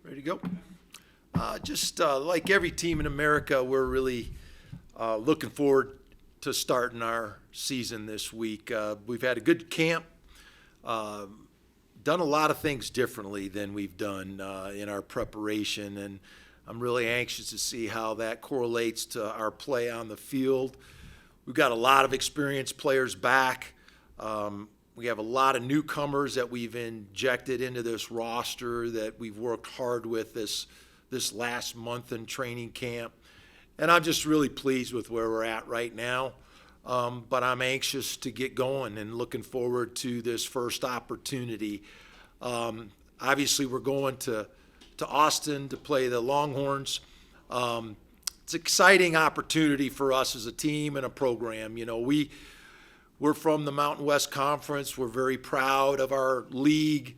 Ready to go? Just like every team in America, we're really looking forward to starting our season this week. We've had a good camp, done a lot of things differently than we've done in our preparation, and I'm really anxious to see how that correlates to our play on the field. We've got a lot of experienced players back. We have a lot of newcomers that we've injected into this roster that we've worked hard with this last month in training camp. And I'm just really pleased with where we're at right now. But I'm anxious to get going and looking forward to this first opportunity. Obviously, we're going to Austin to play the Longhorns. It's an exciting opportunity for us as a team and a program. You know, we're from the Mountain West Conference. We're very proud of our league.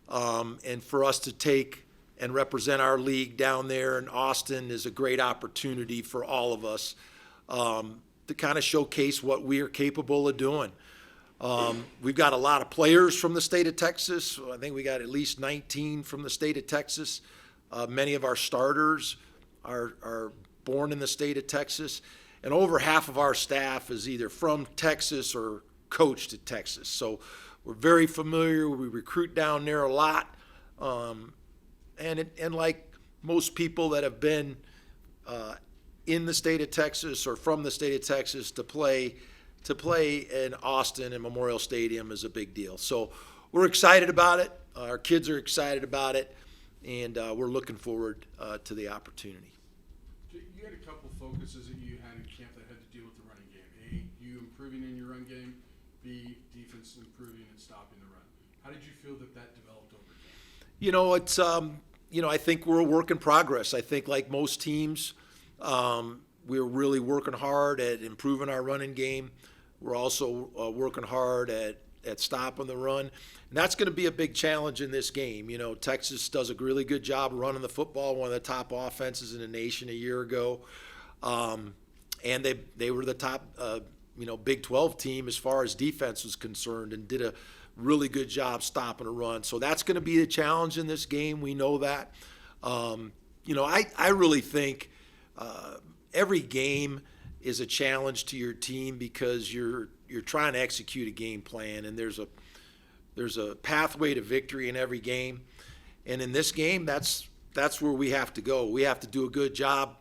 And for us to take and represent our league down there in Austin is a great opportunity for all of us to kind of showcase what we are capable of doing. We've got a lot of players from the state of Texas. I think we got at least 19 from the state of Texas. Many of our starters are born in the state of Texas. And over half of our staff is either from Texas or coached at Texas. So we're very familiar. We recruit down there a lot. And like most people that have been in the state of Texas or from the state of Texas, to play in Austin and Memorial Stadium is a big deal. So we're excited about it. Our kids are excited about it, and we're looking forward to the opportunity. You had a couple focuses that you had in camp that had to deal with the running game. A, you improving in your run game. B, defense improving and stopping the run. How did you feel that developed over camp? You know, it's I think we're a work in progress. I think like most teams, we're really working hard at improving our running game. We're also working hard at stopping the run. And that's going to be a big challenge in this game. You know, Texas does a really good job running the football, one of the top offenses in the nation a year ago. And they were the top, Big 12 team as far as defense was concerned, and did a really good job stopping a run. So that's going to be a challenge in this game. We know that. I really think every game is a challenge to your team because you're trying to execute a game plan, and there's a pathway to victory in every game. And in this game, that's where we have to go. We have to do a good job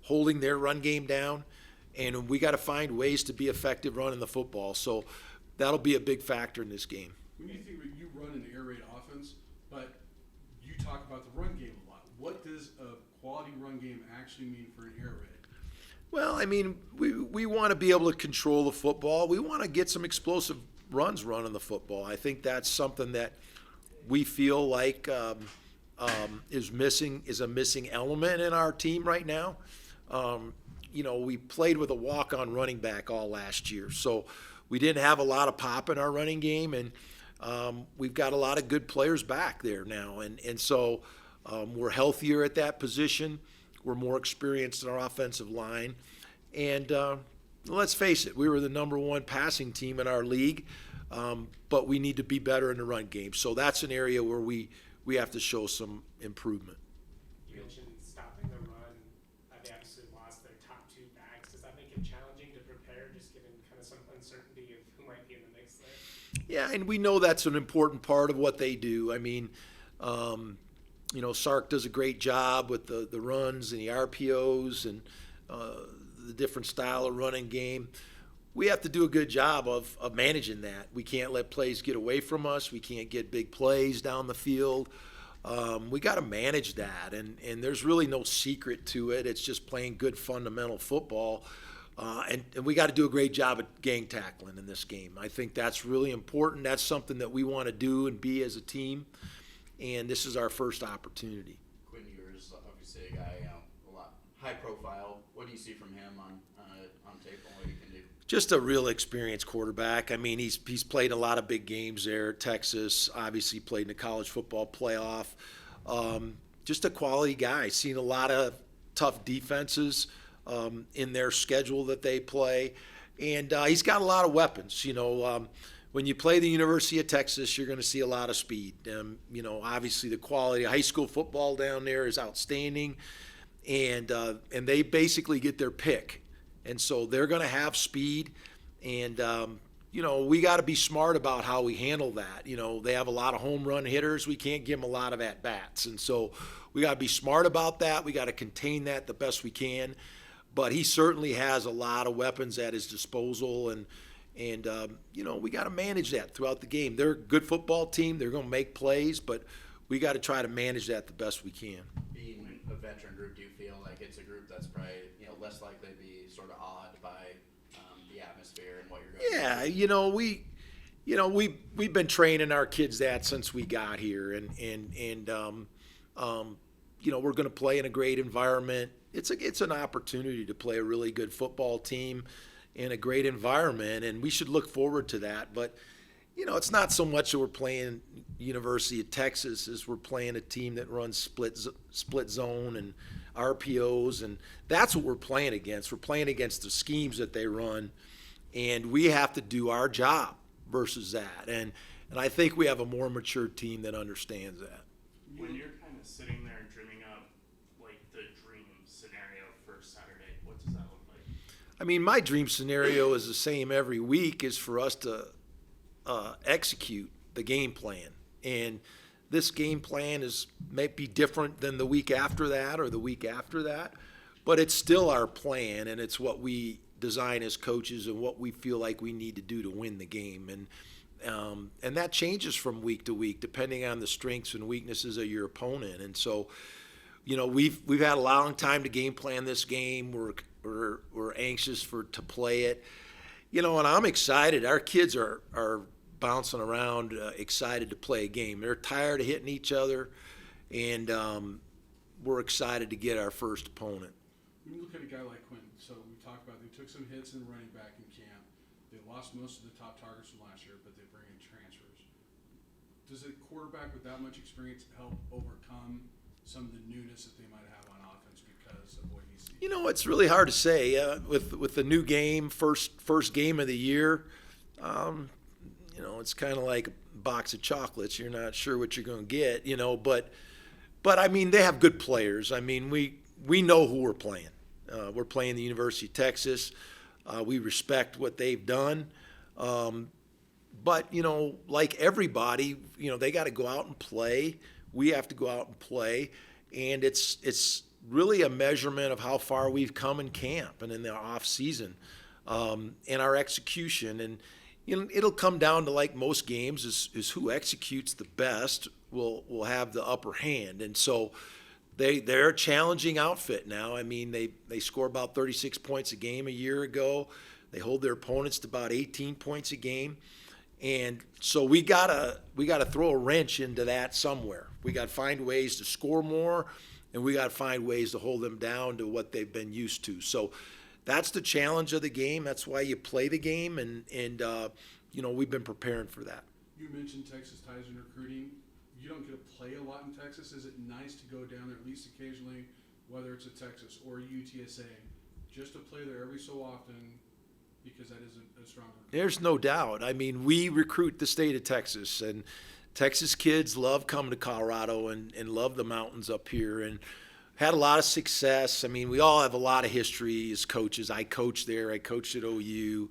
holding their run game down, and we got to find ways to be effective running the football. So that'll be a big factor in this game. When you think you run an air raid offense, but you talk about the run game a lot, what does a quality run game actually mean for an air raid? Well, I mean, we want to be able to control the football. We want to get some explosive runs running the football. I think that's something that we feel like is a missing element in our team right now. We played with a walk-on running back all last year, so we didn't have a lot of pop in our running game, and we've got a lot of good players back there now, and so we're healthier at that position. We're more experienced in our offensive line. And let's face it, we were the number one passing team in our league, but we need to be better in the run game. So that's an area where we have to show some improvement. You mentioned stopping the run. They obviously lost their top two backs. Does that make it challenging to prepare, just given kind of some uncertainty of who might be in the mix there? Yeah, and we know that's an important part of what they do. I mean, Sark does a great job with the runs and the RPOs and the different style of running game. We have to do a good job of managing that. We can't let plays get away from us. We can't get big plays down the field. We got to manage that, and there's really no secret to it. It's just playing good fundamental football, and we got to do a great job at gang tackling in this game. I think that's really important. That's something that we want to do and be as a team. And this is our first opportunity. Quinn Ewers, obviously a guy, a lot high profile. What do you see from him on tape and what he can do? Just a real experienced quarterback. I mean, he's played a lot of big games there at Texas. Obviously, played in the college football playoff. Just a quality guy. Seen a lot of tough defenses in their schedule that they play, and he's got a lot of weapons. when you play the University of Texas, you're going to see a lot of speed. Obviously the quality of high school football down there is outstanding, and they basically get their pick, and so they're going to have speed, and we got to be smart about how we handle that. They have a lot of home run hitters. We can't give them a lot of at bats, and so we got to be smart about that. We got to contain that the best we can. But he certainly has a lot of weapons at his disposal, and we got to manage that throughout the game. They're a good football team. They're going to make plays, but we got to try to manage that the best we can. Being a veteran group, do you feel like it's a group that's probably less likely to be sort of awed by the atmosphere and what you're going through? Yeah, we've been training our kids that since we got here, and we're going to play in a great environment. It's an opportunity to play a really good football team in a great environment, and we should look forward to that. But it's not so much that we're playing University of Texas as we're playing a team that runs split zone and RPOs, and that's what we're playing against. We're playing against the schemes that they run, and we have to do our job versus that. And I think we have a more mature team that understands that. When you're kind of sitting there and dreaming up like the dream scenario for Saturday, what does that look like? I mean, my dream scenario is the same every week, is for us to execute the game plan. And this game plan might be different than the week after that or the week after that, but it's still our plan, and it's what we design as coaches and what we feel like we need to do to win the game. And that changes from week to week depending on the strengths and weaknesses of your opponent. And so, we've had a long time to game plan this game. We're anxious to play it. And I'm excited. Our kids are bouncing around, excited to play a game. They're tired of hitting each other, and we're excited to get our first opponent. When you look at a guy like Quentin, so we talked about they took some hits in running back in camp. They lost most of the top targets from last year, but they bring in transfers. Does a quarterback with that much experience help overcome some of the newness that they might have on offense because of what he sees? It's really hard to say. With the new game, first game of the year, it's kind of like a box of chocolates. You're not sure what you're going to get, but I mean, they have good players. I mean, we know who we're playing. We're playing the University of Texas. We respect what they've done. But, like everybody, they got to go out and play. We have to go out and play. And it's really a measurement of how far we've come in camp and in the off season, and our execution. And it'll come down to, like most games, is who executes the best will have the upper hand. And so they're a challenging outfit now. I mean, they score about 36 points a game a year ago. They hold their opponents to about 18 points a game. And so we gotta throw a wrench into that somewhere. We got to find ways to score more, and we got to find ways to hold them down to what they've been used to. So that's the challenge of the game. That's why you play the game, and we've been preparing for that. You mentioned Texas ties in recruiting. You don't get to play a lot in Texas. Is it nice to go down there at least occasionally, whether it's at Texas or UTSA, just to play there every so often, because that is a strong recruit? There's no doubt. I mean, we recruit the state of Texas, and Texas kids love coming to Colorado and love the mountains up here, and had a lot of success. I mean, we all have a lot of history as coaches. I coached there. I coached at OU.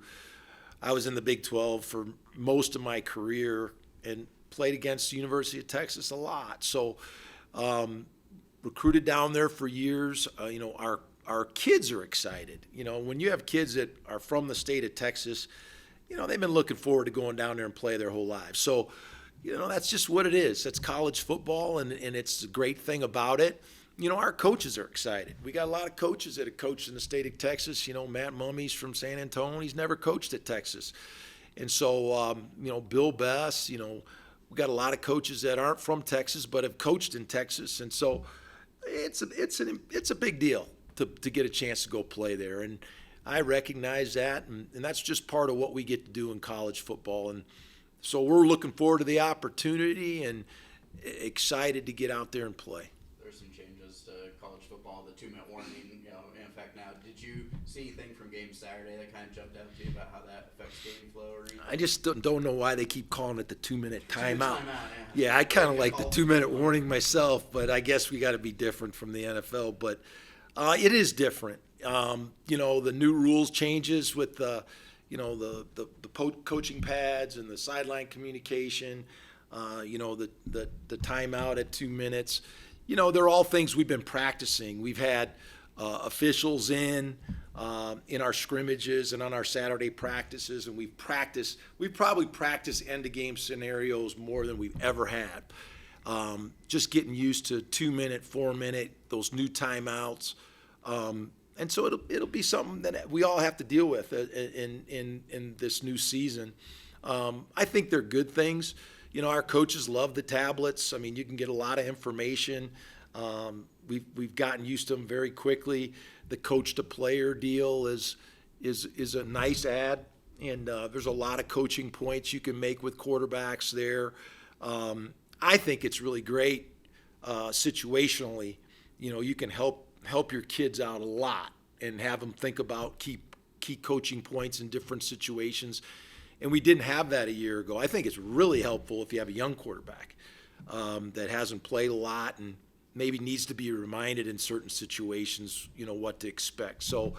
I was in the Big 12 for most of my career and played against the University of Texas a lot. So recruited down there for years. Our kids are excited. When you have kids that are from the state of Texas, they've been looking forward to going down there and play their whole lives. So, that's just what it is. That's college football, and it's a great thing about it. Our coaches are excited. We got a lot of coaches that have coached in the state of Texas. Matt Mummy's from San Antonio. He's never coached at Texas. And so, Bill Bess, we got a lot of coaches that aren't from Texas but have coached in Texas. And so it's a big deal to get a chance to go play there. And I recognize that, and that's just part of what we get to do in college football. And so we're looking forward to the opportunity and excited to get out there and play. There's some changes to college football, the 2-minute warning, effect now. Did you see anything from game Saturday that kind of jumped out to you about how that affects game flow or anything? I just don't know why they keep calling it the 2-minute timeout. Yeah. Yeah, I kind of Good like the call. 2-minute warning myself, but I guess we got to be different from the NFL. But it is different. The new rules changes with the coaching pads and the sideline communication. The timeout at 2 minutes. They're all things we've been practicing. We've had officials in our scrimmages and on our Saturday practices, and we've probably practiced end-of-game scenarios more than we've ever had. Just getting used to 2-minute, 4-minute, those new timeouts. And so it'll be something that we all have to deal with in this new season. I think they're good things. Our coaches love the tablets. I mean, you can get a lot of information. We've gotten used to them very quickly. The coach-to-player deal is a nice add, and there's a lot of coaching points you can make with quarterbacks there. I think it's really great situationally. You can help your kids out a lot and have them think about key coaching points in different situations. And we didn't have that a year ago. I think it's really helpful if you have a young quarterback that hasn't played a lot and maybe needs to be reminded in certain situations, what to expect. So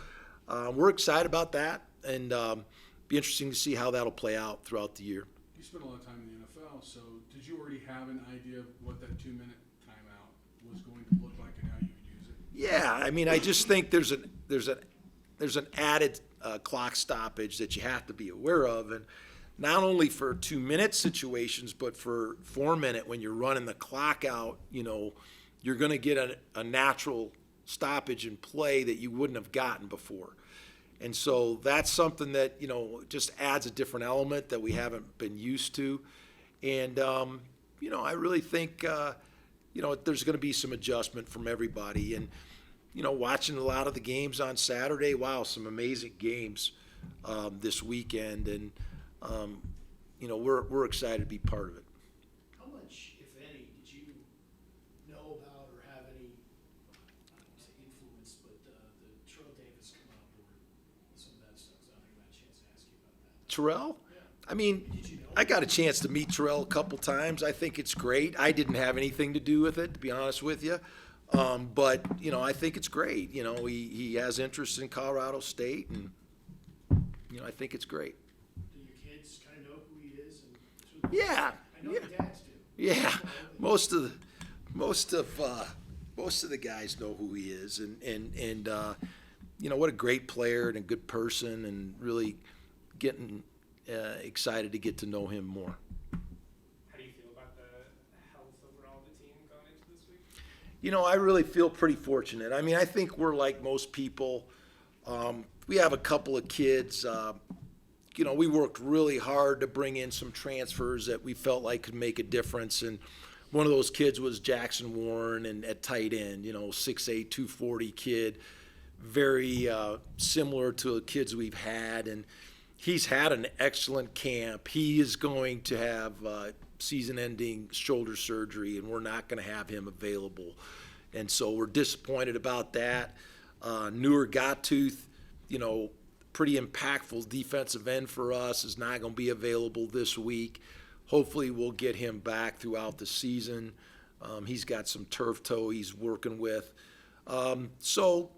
we're excited about that, and be interesting to see how that'll play out throughout the year. You spent a lot of time in the NFL, so did you already have an idea of what that 2-minute timeout was going to look like and how you would use it? Yeah, I mean, I just think there's an added clock stoppage that you have to be aware of, and not only for 2-minute situations, but for 4-minute when you're running the clock out. You're going to get a natural stoppage in play that you wouldn't have gotten before, and so that's something that just adds a different element that we haven't been used to, and I really think there's going to be some adjustment from everybody. And watching a lot of the games on Saturday, wow, some amazing games this weekend, and we're excited to be part of it. How much, if any, did you know about or have any, I don't want to say influence, but the Terrell Davis come out or some of that stuff? 'Cause I don't think I got a chance to ask you about that. Terrell? Yeah. I mean, Did you know? I got a chance to meet Terrell a couple times. I think it's great. I didn't have anything to do with it, to be honest with you. But I think it's great. He has interest in Colorado State, and I think it's great. Do your kids kind of know who he is? And Yeah, I know yeah. the dads do. Yeah, most of the guys know who he is, and what a great player and a good person, and really getting excited to get to know him more. How do you feel about the health overall of the team going into this week? I really feel pretty fortunate. I mean, I think we're like most people. We have a couple of kids. We worked really hard to bring in some transfers that we felt like could make a difference. And one of those kids was Jackson Warren, and at tight end, 6'8", 240 kid, very similar to the kids we've had. And he's had an excellent camp. He is going to have season-ending shoulder surgery, and we're not going to have him available. And so we're disappointed about that. Newer Gottooth, pretty impactful defensive end for us, is not going to be available this week. Hopefully we'll get him back throughout the season. He's got some turf toe he's working with. So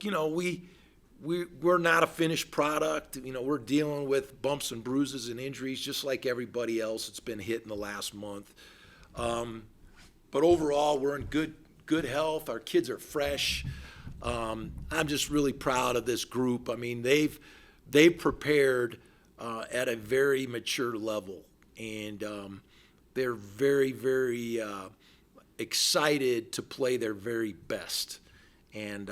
we're not a finished product. We're dealing with bumps and bruises and injuries just like everybody else that's been hit in the last month. But overall, we're in good health. Our kids are fresh. I'm just really proud of this group. I mean, they've prepared at a very mature level, and they're very, very excited to play their very best. And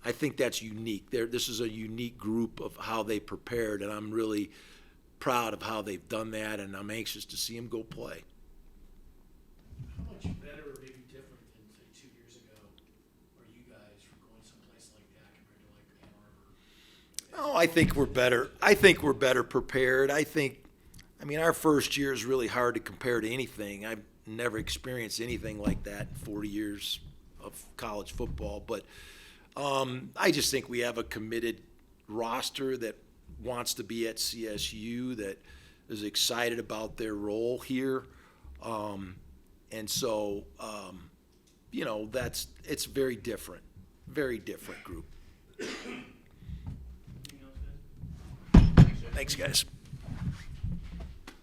I think that's unique. This is a unique group of how they prepared, and I'm really proud of how they've done that, and I'm anxious to see them go play. How much better or maybe different than, say, 2 years ago are you guys from going someplace like that compared to like Ann Arbor? Oh, I think we're better. I think we're better prepared. I mean, our first year is really hard to compare to anything. I've never experienced anything like that in 40 years of college football. But I just think we have a committed roster that wants to be at CSU, that is excited about their role here. And so, it's very different group. Anything else, guys? Thanks, guys.